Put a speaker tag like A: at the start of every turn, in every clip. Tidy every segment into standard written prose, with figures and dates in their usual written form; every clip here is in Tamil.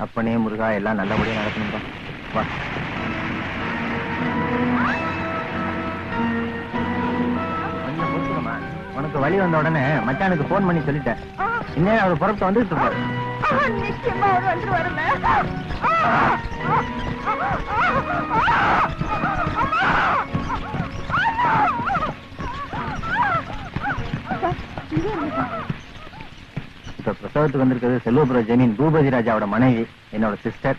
A: அப்பனே முருகா, எல்லாம் நல்லபடியா நடக்கணும்பா. வா. கொஞ்சம் பொறுத்துக்கமா. உனக்கு வழி வந்த உடனே மச்சானுக்கு போன் பண்ணி சொல்லிட்டேன். இன்னும் அவர் புறப்பட்டு வந்துட்டு இருப்பாரு.
B: நிச்சயமா அவர் வந்து வரல.
A: இப்ப பிரசவத்துக்கு வந்திருக்கிறது செல்வபுர ஜெனின் பூபதி ராஜாவோட மனைவி, என்னோட சிஸ்டர்.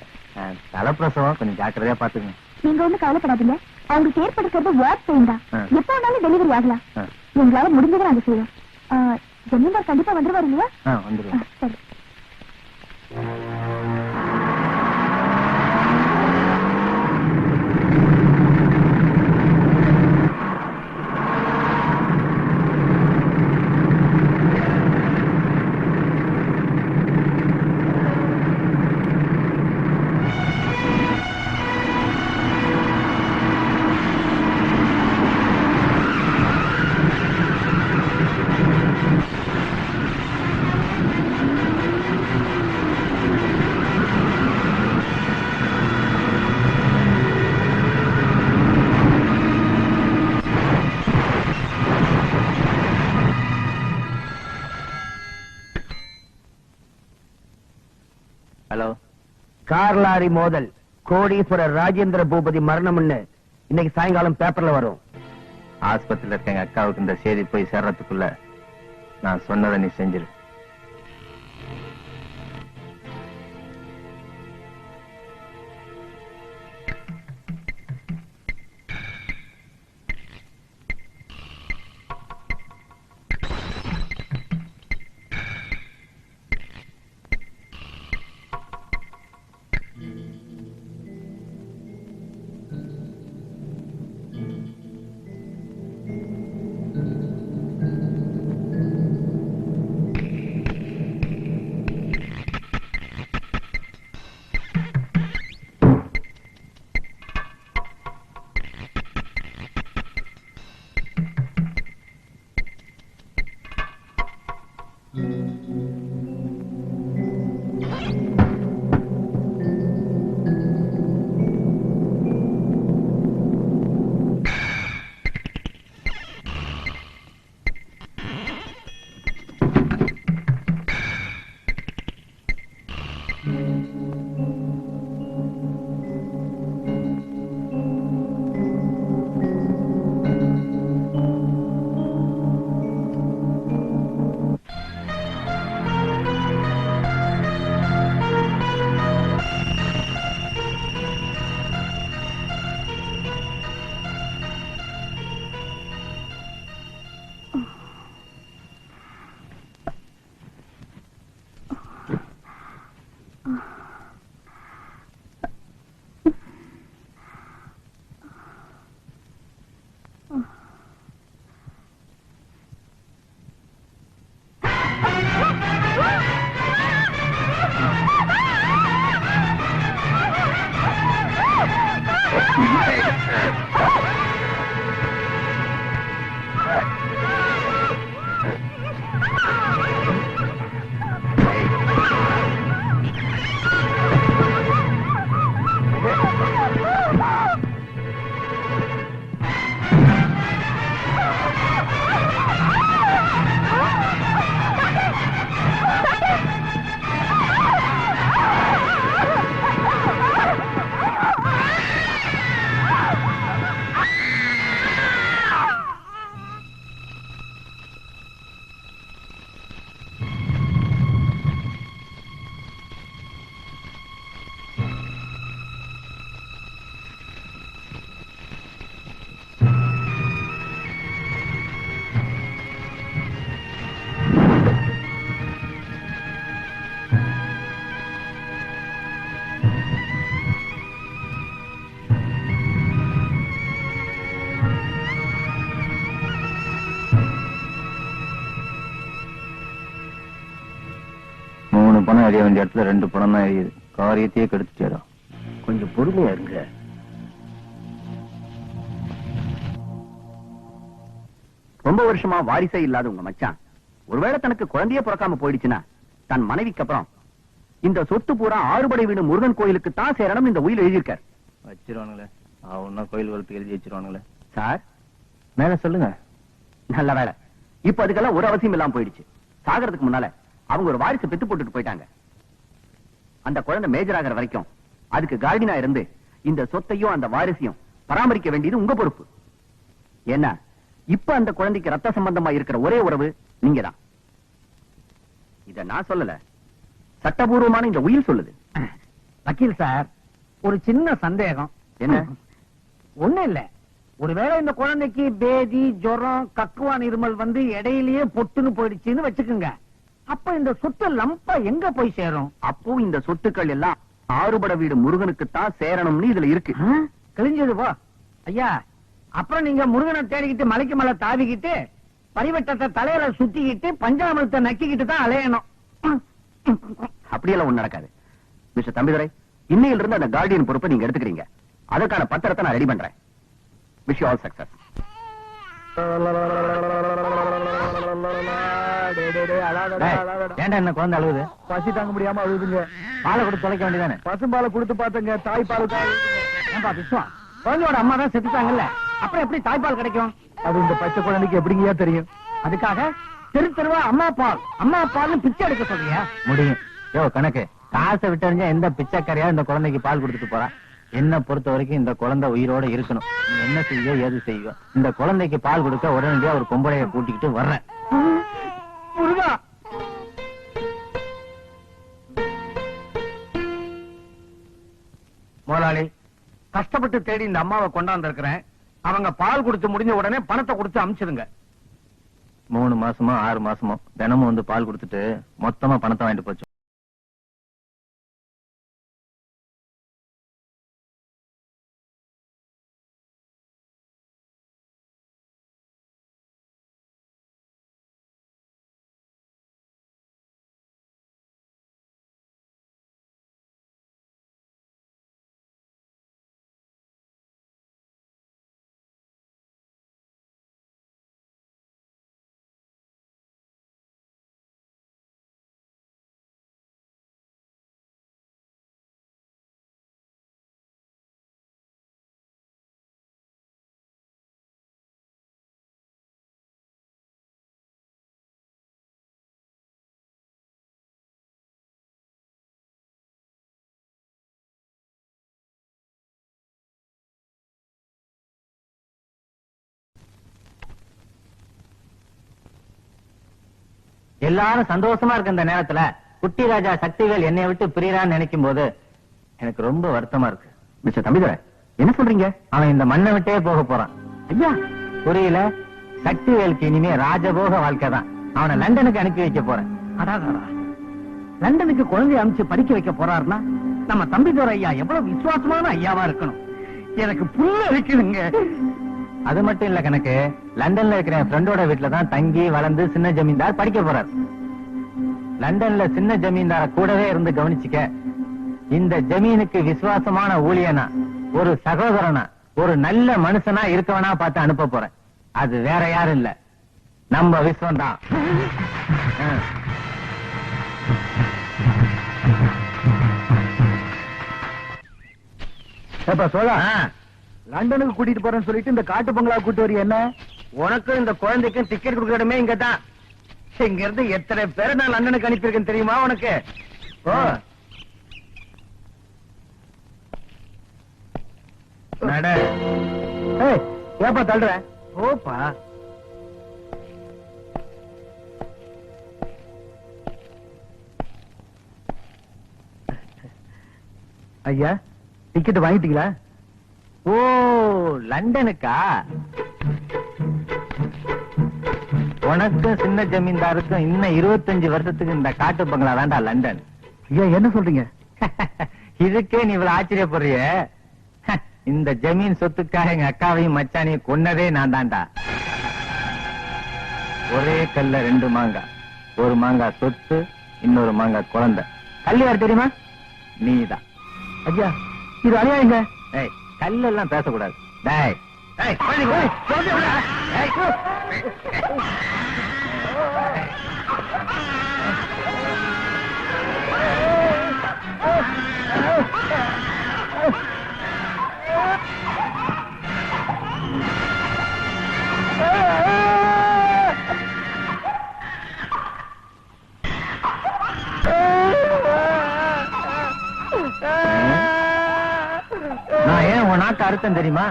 A: தலைப்பிரசவம், கொஞ்சம் ஜாக்கிரதையா பாத்துக்கங்க.
B: நீங்க ஒண்ணு கவலைப்படாதீங்க. அவங்களுக்கு ஏற்படுத்துறது வாட் பெயின் தான். எப்ப வேணாலும் டெலிவரி ஆகலாம். எங்களால முடிஞ்சதை நாங்க செய்வோம். ஜமீன்தார் கண்டிப்பா வந்துருவாரு இல்லையா?
A: வந்துருவோம்.
B: சரி.
A: ஹலோ.
C: கார் லாரி மோதல், கோடீஸ்வரர் ராஜேந்திர பூபதி மரணம்னு இன்னைக்கு சாயங்காலம் பேப்பர்ல வரும்.
A: ஆஸ்பத்திரியில இருக்க எங்க அக்காவுக்கு இந்த செய்தி போய் சேர்றதுக்குள்ள நான் சொன்னதை நீ செஞ்சிரு. பணம் எரிய வேண்டிய இடத்துல 2 பணம் தான் எரியுது. காரியத்தையே கெடுத்துட்டா.
C: கொஞ்சம் பொறுமையா இருங்க. ரொம்ப வருஷமா வாரிசே இல்லாத உங்க மச்சான் ஒருவேளை தனக்கு குழந்தையே பிறக்காம போயிடுச்சுன்னா தன் மனைவிக்கு அப்புறம் இந்த சொத்து பூரா ஆறுபடை வீடு முருகன் கோயிலுக்கு தான் சேரணும் இந்த உயில் எழுதியிருக்கார்.
A: வச்சிருவானுங்களே அவனா கோயில் வளர்த்து எழுதி வச்சிருவானுங்களே.
C: சார்
A: மேல சொல்லுங்க.
C: நல்ல வேலை, இப்ப அதுக்கெல்லாம் ஒரு அவசியம் இல்லாம போயிடுச்சு. சாகறதுக்கு முன்னால அவங்க ஒரு வாரிசு பெத்து போட்டுட்டு போயிட்டாங்க. அந்த குழந்தை மேஜர் ஆகிற வரைக்கும் அதுக்கு கார்டினா இருந்து இந்த சொத்தையும் அந்த வாரிசையும் பராமரிக்க வேண்டியது உங்க பொறுப்பு. ஏன்னா இப்ப அந்த குழந்தைக்கு ரத்த சம்பந்தமா இருக்கிற ஒரே உறவு நீங்க தான். இத நான் சொல்லல, சட்டபூர்வமான இந்த உயில் சொல்லுது.
D: வக்கீல் சார், ஒரு சின்ன சந்தேகம்.
C: என்ன?
D: ஒண்ணு இல்ல, ஒருவேளை இந்த குழந்தைக்கு பேதி, ஜுரம், கக்குவான், இருமல் வந்து இடையிலேயே பொட்டுன்னு போயிடுச்சுன்னு வச்சுக்குங்க. அப்ப இந்த சொத்து லம்பா எங்க போய் சேரும்?
C: அப்போ இந்த சொத்துக்கள் எல்லாம் ஆறுபட வீடு முருகனுக்கு தான் சேரணும்னு இதுல இருக்கு.
D: கிழிஞ்சது போ ஐயா. அப்புறம் நீங்க முருகனை தேடிக்கிட்டு மலைக்கு மலை தாவிக்கிட்டு பரிவட்டத்தை தலையில சுத்திக்கிட்டு பஞ்சாமிரத்தை நக்கிக்கிட்டு தான் அலையணும்.
C: அப்படியெல்லாம் ஒண்ணு நடக்காது. மிஸ்டர் தம்பிதுரை, இன்னையில இருந்து அந்த கார்டியன் பொறுப்பை நீங்க எடுத்துக்கிறீங்க. அதற்கான பத்திரத்தை நான் ரெடி பண்றேன். Wish you all success.
A: ஏன்டா என்ன குழந்தை அழுகுது?
D: பசி தாங்க முடியாம அழுதுங்க.
A: பாலை கொடுத்து தொலைக்க வேண்டியதானே?
D: பசும்பாலை கொடுத்து பார்த்தங்க, தாய்ப்பால் ஏன்பா விஸ்வம், குழந்தையோட அம்மா தான் செத்துட்டாங்கல்ல, அப்புறம் எப்படி தாய்ப்பால் கிடைக்கும்? அது இந்த பச்சை குழந்தைக்கு எப்படிங்கயா தெரியும்? அதுக்காக தெரு தெருவா அம்மா பால்னு பிச்சை எடுக்க சொல்றியா?
A: முடியும். யோ கணக்கு, காசை விட்டறிஞ்சா எந்த பிச்சைக்காரியா இந்த குழந்தைக்கு பால் கொடுத்துட்டு போறா? என்ன பொறுத்த வரைக்கும் இந்த குழந்தை உயிரோட இருக்கணும். நீ என்ன செய்ய ஏது செய்வ? இந்த குழந்தைக்கு பால் கொடுக்க உடனடியா ஒரு பொம்பளைய கூட்டிக்கிட்டு வர்றேன்.
D: முருகா, முதலாளி, கஷ்டப்பட்டு தேடி இந்த அம்மாவை கொண்டாந்து இருக்கிறேன். அவங்க பால் கொடுத்து முடிஞ்ச உடனே பணத்தை கொடுத்து அனுப்பிச்சிருங்க.
A: 3 மாசமோ 6 மாசமோ தினமும் வந்து பால் கொடுத்துட்டு மொத்தமா பணத்தை வாங்கிட்டு போச்சு. எல்லாரும் சந்தோஷமா இருக்க இந்த நேரத்துல குட்டி ராஜா சக்திவேல் என்னை விட்டு பிரியறான்னு நினைக்கும் போது எனக்கு ரொம்ப வருத்தமா இருக்கு.
C: மிஸ்டர் தம்பிதுரை, என்ன சொல்றீங்க?
A: அவன் இந்த மண்ணை விட்டே போக போறான்.
C: ஐயா,
A: புரியல? சக்திவேலுக்கு இனிமே ராஜபோக வாழ்க்கை தான். அவனை லண்டனுக்கு அனுப்பி வைக்க போறேன்.
D: அடாதாரா, லண்டனுக்கு குழந்தைய அனுப்பிச்சு படிக்க வைக்க போறாருன்னா நம்ம தம்பிதுரை ஐயா எவ்வளவு விசுவாசமான ஐயாவா இருக்கணும். எனக்கு புல்ல இருக்குதுங்க.
A: அது மட்டும் இல்ல கணக்கு, லண்டன்ல இருக்கிற என் ஃப்ரெண்டோட வீட்டுல தான் தங்கி வளர்ந்து சின்ன ஜமீன்தார் படிக்க போறார். லண்டன்ல சின்ன ஜமீன்தார கூடவே இருந்து கவனிச்சுக்க. இந்த ஜமீனுக்கு விசுவாசமான ஊழியனா, ஒரு சகோதரனா, ஒரு நல்ல மனுஷனா இருக்கவனா பார்த்து அனுப்ப போறேன். அது வேற யாரும் இல்ல, நம்ம விஸ்வம் தான்.
D: சோழா, லண்டனுக்கு கூட்டிட்டு போறேன்னு சொல்லிட்டு இந்த காட்டு பங்களா கூட்டு வரி என்ன?
C: உனக்கும் இந்த குழந்தைக்கும் டிக்கெட் கொடுக்கறதுமே இங்க தான்.
D: இங்க இருந்து எத்தனை பேரை நான் லண்டனுக்கு அனுப்பியிருக்கேன் தெரியுமா உனக்கு? ஓ,
A: நட.
D: ஏய், ஏப்பா தள்ளுற? ஓப்பா. ஐயா, டிக்கெட் வாங்கிட்டீங்களா?
A: ஓ, லண்டனுக்கா? உனக்கும் சின்ன ஜமீன்தாருக்கும் இன்னும் 25 வருஷத்துக்கு இந்த காட்டு பங்களா வேண்டா லண்டன்.
D: ஐயா, என்ன சொல்றீங்க?
A: இதுக்கே நீ இவ்வளவு ஆச்சரியப்படுறிய? இந்த ஜமீன் சொத்துக்காக எங்க அக்காவையும் மச்சானையும் கொன்னதே நான் தான்டா. ஒரே கல்ல 2 மாங்காய். ஒரு மாங்காய் சொத்து, இன்னொரு மாங்காய் குழந்தை. கல்லு யார் தெரியுமா? நீதான்.
D: ஐயா, இது அநியாயங்க.
A: ஏய், கல்லெல்லாம் பேசக்கூடாது. டேய்,
D: ஏய், போடி, போடி, போடி, போடி. ஏய்,
A: நான் ஏன் உன் நாக்கு அர்த்தம் தெரியுமா?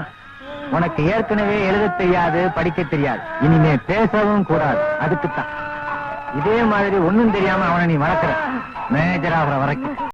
A: உனக்கு ஏற்கனவே எழுத தெரியாது, படிக்க தெரியாது, இனிமே பேசவும் கூடாது. அதுக்குத்தான் இதே மாதிரி ஒண்ணும் தெரியாம அவனை நீ வளர்க்கிற, மேஜர் ஆகிற வரைக்கும்.